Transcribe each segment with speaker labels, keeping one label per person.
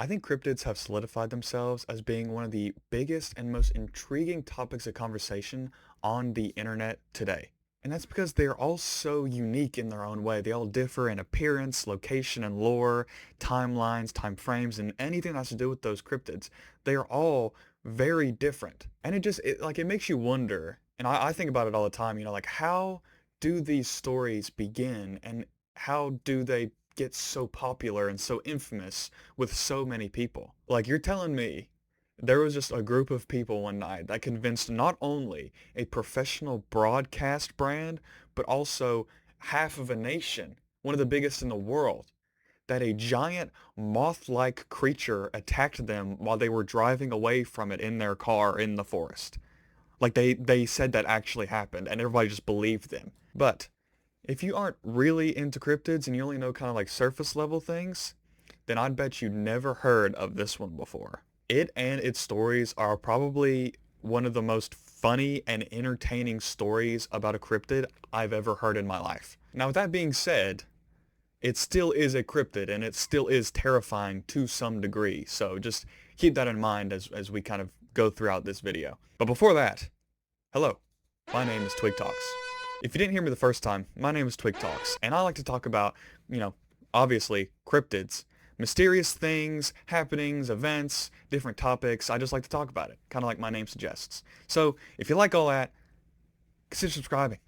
Speaker 1: I think cryptids have solidified themselves as being one of the biggest and most intriguing topics of conversation on the internet today. And that's because they are all so unique in their own way. They all differ in appearance, location, and lore, timelines, time frames, and anything that has to do with those cryptids. They are all very different. And it makes you wonder, and I think about it all the time, like how do these stories begin and how do they get so popular and so infamous with so many people? Like, you're telling me there was just a group of people one night that convinced not only a professional broadcast brand, but also half of a nation, one of the biggest in the world, that a giant moth-like creature attacked them while they were driving away from it in their car in the forest. Like they said that actually happened and everybody just believed them. But if you aren't really into cryptids and you only know kind of like surface level things, then I'd bet you never heard of this one before. It and its stories are probably one of the most funny and entertaining stories about a cryptid I've ever heard in my life. Now, with that being said, it still is a cryptid and it still is terrifying to some degree. So just keep that in mind as we kind of go throughout this video. But before that, hello, my name is Twig Talks. If you didn't hear me the first time, my name is Twig Talks, and I like to talk about, obviously, cryptids, mysterious things, happenings, events, different topics. I just like to talk about it, kind of like my name suggests. So if you like all that, consider subscribing.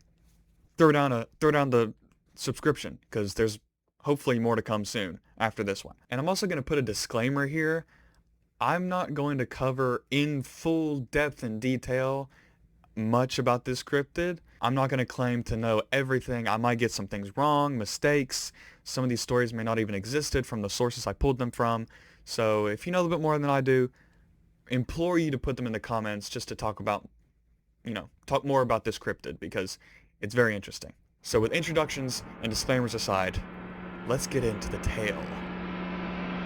Speaker 1: Throw down the subscription, because there's hopefully more to come soon after this one. And I'm also going to put a disclaimer here. I'm not going to cover in full depth and detail much about this cryptid. I'm not going to claim to know everything. I might get some things wrong, mistakes. Some of these stories may not even existed from the sources I pulled them from. So if you know a little bit more than I do, implore you to put them in the comments just to talk more about this cryptid because it's very interesting. So with introductions and disclaimers aside, let's get into the tale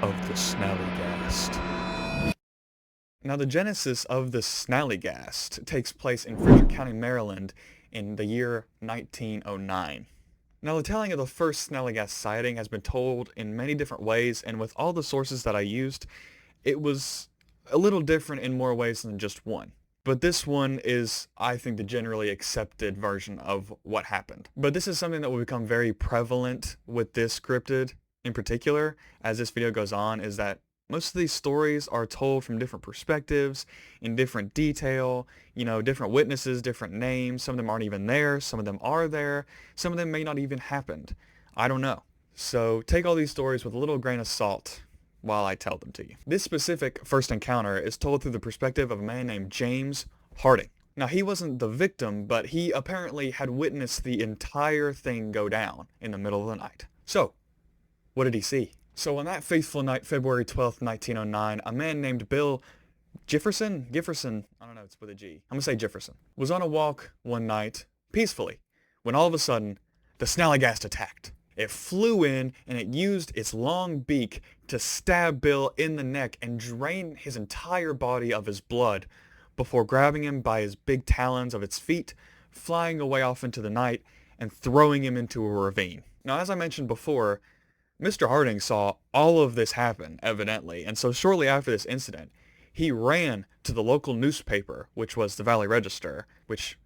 Speaker 1: of the Snallygast. Now, the genesis of the Snallygast takes place in Frederick County, Maryland in the year 1909. Now, the telling of the first Snallygast sighting has been told in many different ways, and with all the sources that I used, it was a little different in more ways than just one. But this one is, I think, the generally accepted version of what happened. But this is something that will become very prevalent with this cryptid in particular as this video goes on, is that most of these stories are told from different perspectives, in different detail, different witnesses, different names. Some of them aren't even there. Some of them are there. Some of them may not even happened. I don't know. So take all these stories with a little grain of salt while I tell them to you. This specific first encounter is told through the perspective of a man named James Harding. Now, he wasn't the victim, but he apparently had witnessed the entire thing go down in the middle of the night. So, what did he see? So on that fateful night, February 12th, 1909, a man named Bill Jefferson, I don't know, it's with a G. I'm going to say Jefferson, was on a walk one night, peacefully, when all of a sudden, the Snallygast attacked. It flew in, and it used its long beak to stab Bill in the neck and drain his entire body of his blood before grabbing him by his big talons of its feet, flying away off into the night, and throwing him into a ravine. Now, as I mentioned before, Mr. Harding saw all of this happen, evidently, and so shortly after this incident, he ran to the local newspaper, which was the Valley Register, which,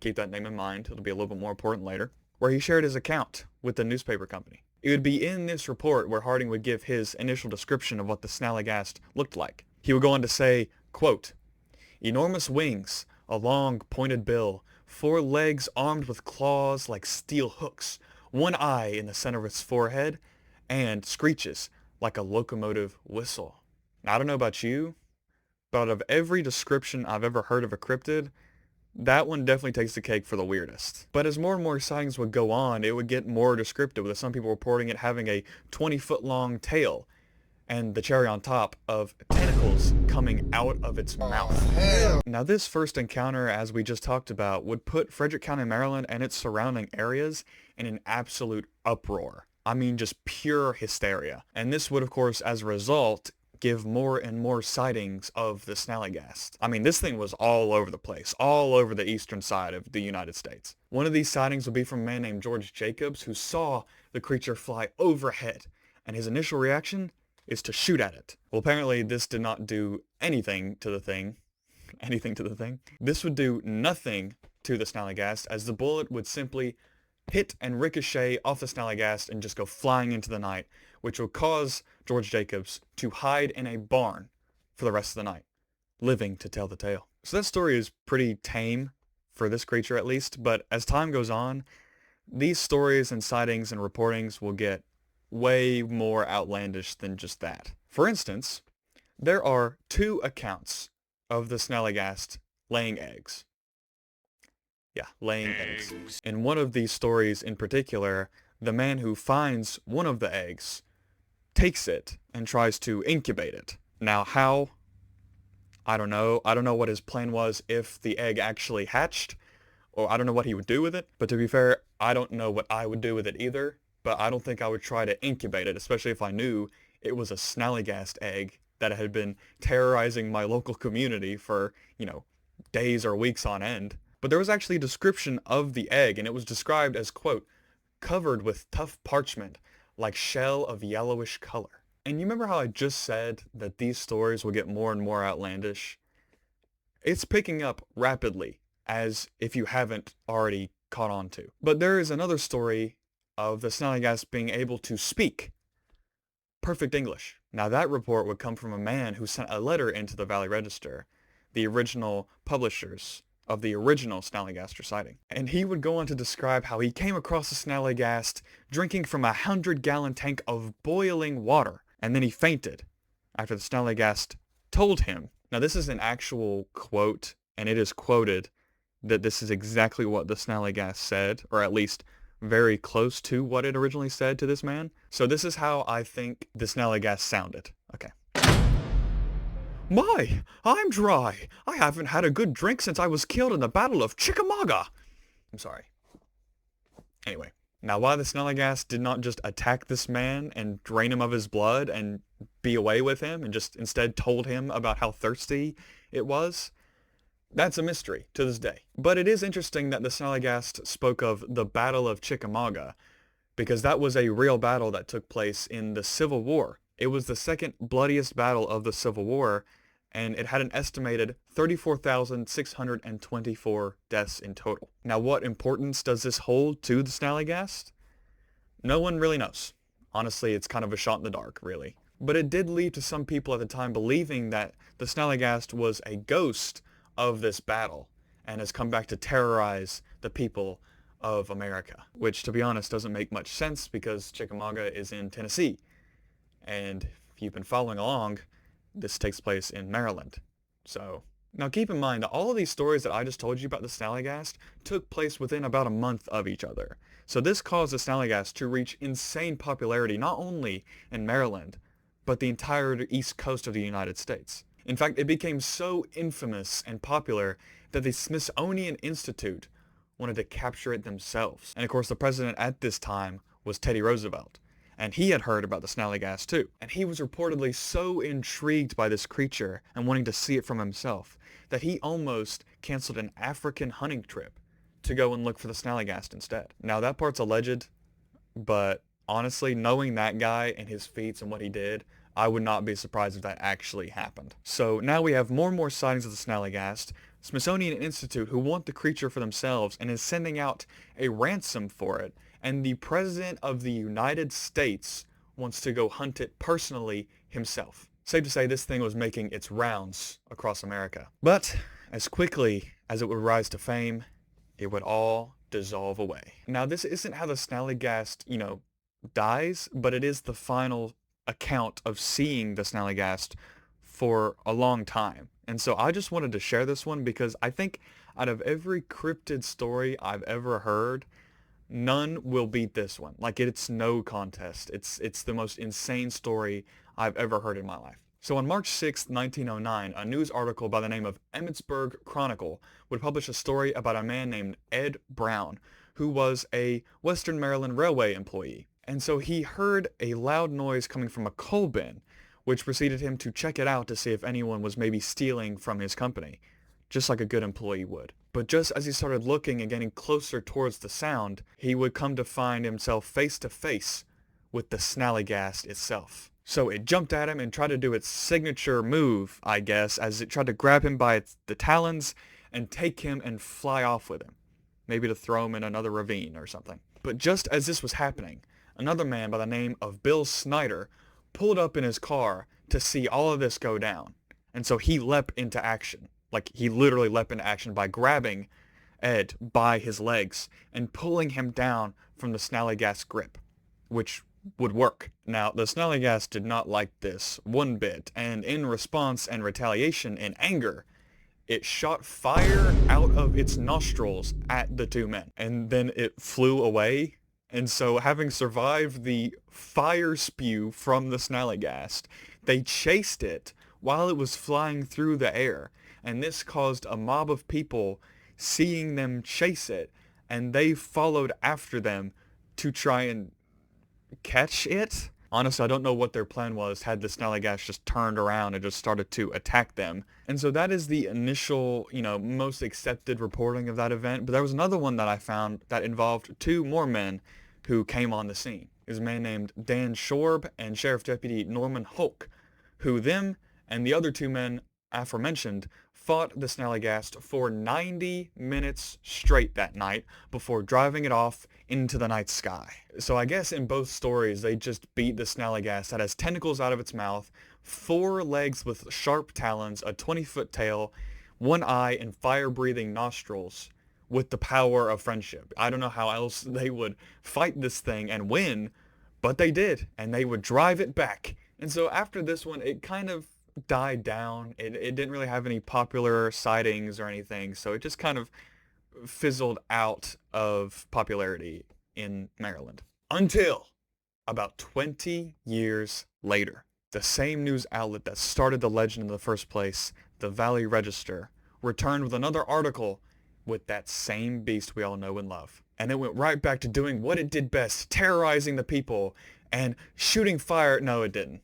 Speaker 1: keep that name in mind, it'll be a little bit more important later, where he shared his account with the newspaper company. It would be in this report where Harding would give his initial description of what the Snallygast looked like. He would go on to say, quote, "Enormous wings, a long pointed bill, 4 legs armed with claws like steel hooks, 1 eye in the center of its forehead, and screeches like a locomotive whistle." Now, I don't know about you, but out of every description I've ever heard of a cryptid, that one definitely takes the cake for the weirdest. But as more and more sightings would go on, it would get more descriptive, with some people reporting it having a 20-foot long tail, and the cherry on top of tentacles coming out of its mouth. Now, this first encounter, as we just talked about, would put Frederick County, Maryland and its surrounding areas in an absolute uproar. I mean, just pure hysteria. And this would, of course, as a result, give more and more sightings of the Snallygast. I mean, this thing was all over the place, all over the eastern side of the United States. One of these sightings would be from a man named George Jacobs, who saw the creature fly overhead. And his initial reaction? is to shoot at it. Well, apparently this did not do anything to the thing. Anything to the thing. This would do nothing to the Snallygaster, as the bullet would simply hit and ricochet off the Snallygaster and just go flying into the night, which would cause George Jacobs to hide in a barn for the rest of the night, living to tell the tale. So that story is pretty tame, for this creature at least, but as time goes on, these stories and sightings and reportings will get way more outlandish than just that. For instance, there are 2 accounts of the Snallygaster laying eggs. Yeah, laying eggs. In one of these stories in particular, the man who finds one of the eggs takes it and tries to incubate it. Now how? I don't know. I don't know what his plan was if the egg actually hatched, or I don't know what he would do with it. But to be fair, I don't know what I would do with it either, but I don't think I would try to incubate it, especially if I knew it was a Snallygaster egg that had been terrorizing my local community for, days or weeks on end. But there was actually a description of the egg, and it was described as, quote, covered with tough parchment, like shell of yellowish color. And you remember how I just said that these stories will get more and more outlandish? It's picking up rapidly, as if you haven't already caught on to. But there is another story of the Snallygaster being able to speak perfect English. Now that report would come from a man who sent a letter into the Valley Register, the original publishers of the original Snallygaster sighting. And he would go on to describe how he came across the Snallygaster drinking from a 100-gallon tank of boiling water, and then he fainted after the Snallygaster told him. Now this is an actual quote, and it is quoted that this is exactly what the Snallygaster said, or at least very close to what it originally said to this man. So this is how I think the Snallygaster sounded. Okay. My, I'm dry. I haven't had a good drink since I was killed in the Battle of Chickamauga. I'm sorry. Anyway, now why the Snallygaster did not just attack this man and drain him of his blood and be away with him and just instead told him about how thirsty it was, that's a mystery to this day. But it is interesting that the Snallygaster spoke of the Battle of Chickamauga, because that was a real battle that took place in the Civil War. It was the second bloodiest battle of the Civil War, and it had an estimated 34,624 deaths in total. Now, what importance does this hold to the Snallygaster? No one really knows. Honestly, it's kind of a shot in the dark, really. But it did lead to some people at the time believing that the Snallygaster was a ghost of this battle and has come back to terrorize the people of America, which, to be honest, doesn't make much sense because Chickamauga is in Tennessee. And if you've been following along, this takes place in Maryland. So, now keep in mind that all of these stories that I just told you about the Snallygaster took place within about a month of each other. So this caused the Snallygaster to reach insane popularity not only in Maryland, but the entire east coast of the United States. In fact, it became so infamous and popular that the Smithsonian Institute wanted to capture it themselves. And of course, the president at this time was Teddy Roosevelt. And he had heard about the Snallygaster too. And he was reportedly so intrigued by this creature and wanting to see it from himself that he almost canceled an African hunting trip to go and look for the Snallygaster instead. Now that part's alleged, but honestly, knowing that guy and his feats and what he did, I would not be surprised if that actually happened. So now we have more and more sightings of the Snallygaster, Smithsonian Institute who want the creature for themselves and is sending out a ransom for it, and the President of the United States wants to go hunt it personally himself. Safe to say this thing was making its rounds across America. But as quickly as it would rise to fame, it would all dissolve away. Now this isn't how the Snallygaster, dies, but it is the final account of seeing the Snallygaster for a long time. And so I just wanted to share this one because I think out of every cryptid story I've ever heard, none will beat this one. Like, it's no contest. It's the most insane story I've ever heard in my life. So on March 6, 1909, a news article by the name of Emmitsburg Chronicle would publish a story about a man named Ed Brown, who was a Western Maryland Railway employee. And so he heard a loud noise coming from a coal bin, which proceeded him to check it out to see if anyone was maybe stealing from his company, just like a good employee would. But just as he started looking and getting closer towards the sound, he would come to find himself face to face with the Snallygaster itself. So it jumped at him and tried to do its signature move, I guess, as it tried to grab him by the talons and take him and fly off with him. Maybe to throw him in another ravine or something. But just as this was happening, another man by the name of Bill Snyder pulled up in his car to see all of this go down. And so he leapt into action. Like, he literally leapt into action by grabbing Ed by his legs and pulling him down from the Snallygas grip, which would work. Now, the Snallygas did not like this one bit, and in response and retaliation and anger, it shot fire out of its nostrils at the two men, and then it flew away. And so, having survived the fire spew from the Snallygas, they chased it while it was flying through the air, and this caused a mob of people seeing them chase it, and they followed after them to try and catch it. Honestly, I don't know what their plan was had the Snallygas just turned around and just started to attack them. And so that is the initial, most accepted reporting of that event. But there was another one that I found that involved two more men who came on the scene. It was a man named Dan Shorb and Sheriff Deputy Norman Hulk, who them and the other two men aforementioned fought the Snallygas for 90 minutes straight that night before driving it off into the night sky. So I guess in both stories they just beat the Snallygas that has tentacles out of its mouth, 4 legs with sharp talons, a 20-foot tail, 1 eye, and fire-breathing nostrils with the power of friendship. I don't know how else they would fight this thing and win, but they did, and they would drive it back. And so after this one, it kind of died down. It didn't really have any popular sightings or anything, so it just kind of fizzled out of popularity in Maryland. Until about 20 years later, the same news outlet that started the legend in the first place, the Valley Register, returned with another article with that same beast we all know and love. And it went right back to doing what it did best, terrorizing the people and shooting fire. No, it didn't.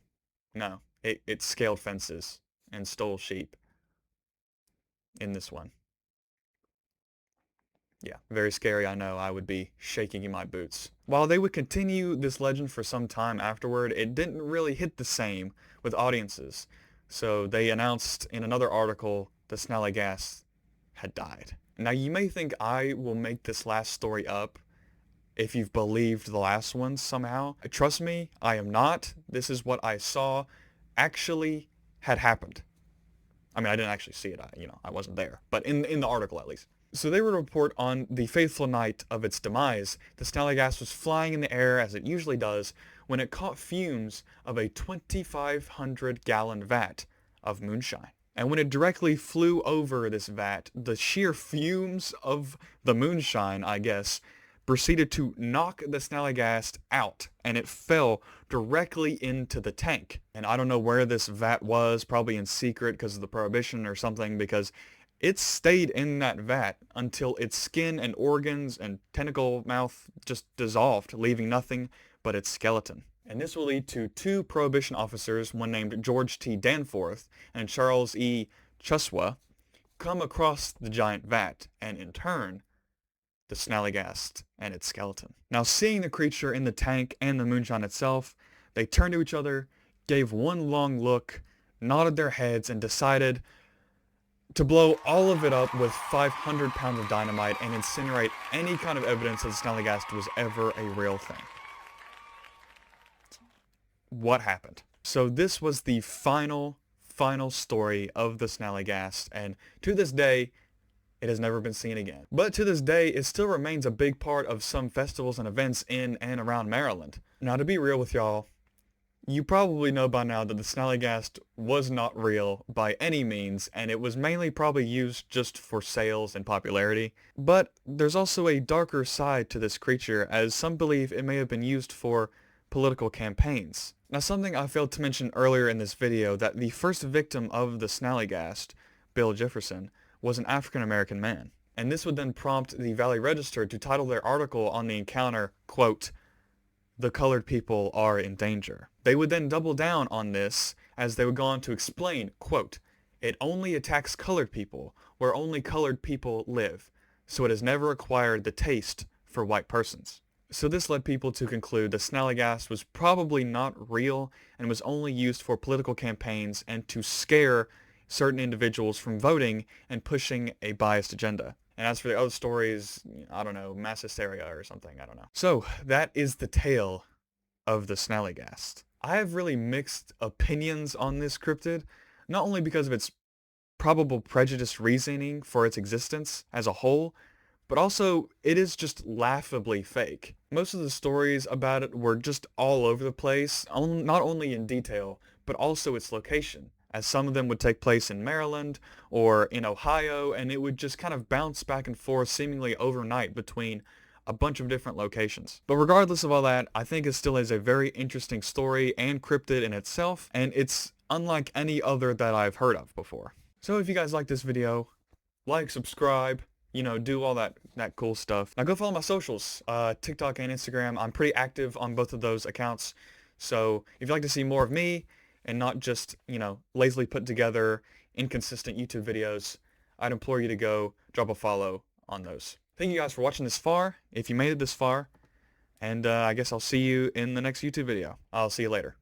Speaker 1: No. It scaled fences and stole sheep in this one. Yeah, very scary, I know. I would be shaking in my boots. While they would continue this legend for some time afterward, it didn't really hit the same with audiences. So they announced in another article the Snallygas had died. Now you may think I will make this last story up if you've believed the last one somehow. Trust me, I am not. This is what I saw actually had happened. I mean, I didn't actually see it. I wasn't there, but in the article at least. So they would report on the fateful night of its demise, the Snallygas was flying in the air as it usually does when it caught fumes of a 2,500-gallon vat of moonshine. And when it directly flew over this vat, the sheer fumes of the moonshine, I guess, proceeded to knock the Snallygas out, and it fell directly into the tank. And I don't know where this vat was, probably in secret because of the prohibition or something, because it stayed in that vat until its skin and organs and tentacle mouth just dissolved, leaving nothing but its skeleton. And this will lead to 2 prohibition officers, one named George T. Danforth and Charles E. Chuswa, come across the giant vat, and in turn, the Snallygas and its skeleton. Now, seeing the creature in the tank and the moonshine itself, they turned to each other, gave one long look, nodded their heads, and decided to blow all of it up with 500 pounds of dynamite and incinerate any kind of evidence that the Snallygas was ever a real thing. What happened? So this was the final story of the Snallygas, and to this day, it has never been seen again. But to this day, it still remains a big part of some festivals and events in and around Maryland. Now, to be real with y'all, you probably know by now that the Snallygas was not real by any means, and it was mainly probably used just for sales and popularity. But there's also a darker side to this creature, as some believe it may have been used for political campaigns. Now, something I failed to mention earlier in this video, that the first victim of the Snallygas, Bill Jefferson, was an African-American man. And this would then prompt the Valley Register to title their article on the encounter, quote, "The colored people are in danger." They would then double down on this as they would go on to explain, quote, "It only attacks colored people where only colored people live, so it has never acquired the taste for white persons." So this led people to conclude the Snallygas was probably not real and was only used for political campaigns and to scare certain individuals from voting and pushing a biased agenda. And as for the other stories, I don't know, mass hysteria or something, I don't know. So that is the tale of the Snallygas. I have really mixed opinions on this cryptid, not only because of its probable prejudiced reasoning for its existence as a whole, but also it is just laughably fake. Most of the stories about it were just all over the place, not only in detail, but also its location, as some of them would take place in Maryland or in Ohio, and it would just kind of bounce back and forth seemingly overnight between a bunch of different locations. But regardless of all that, I think it still is a very interesting story and cryptid in itself, and it's unlike any other that I've heard of before. So if you guys like this video, like, subscribe, do all that cool stuff. Now go follow my socials, TikTok and Instagram. I'm pretty active on both of those accounts. So if you'd like to see more of me and not just, lazily put together inconsistent YouTube videos, I'd implore you to go drop a follow on those. Thank you guys for watching this far, if you made it this far, and I guess I'll see you in the next YouTube video. I'll see you later.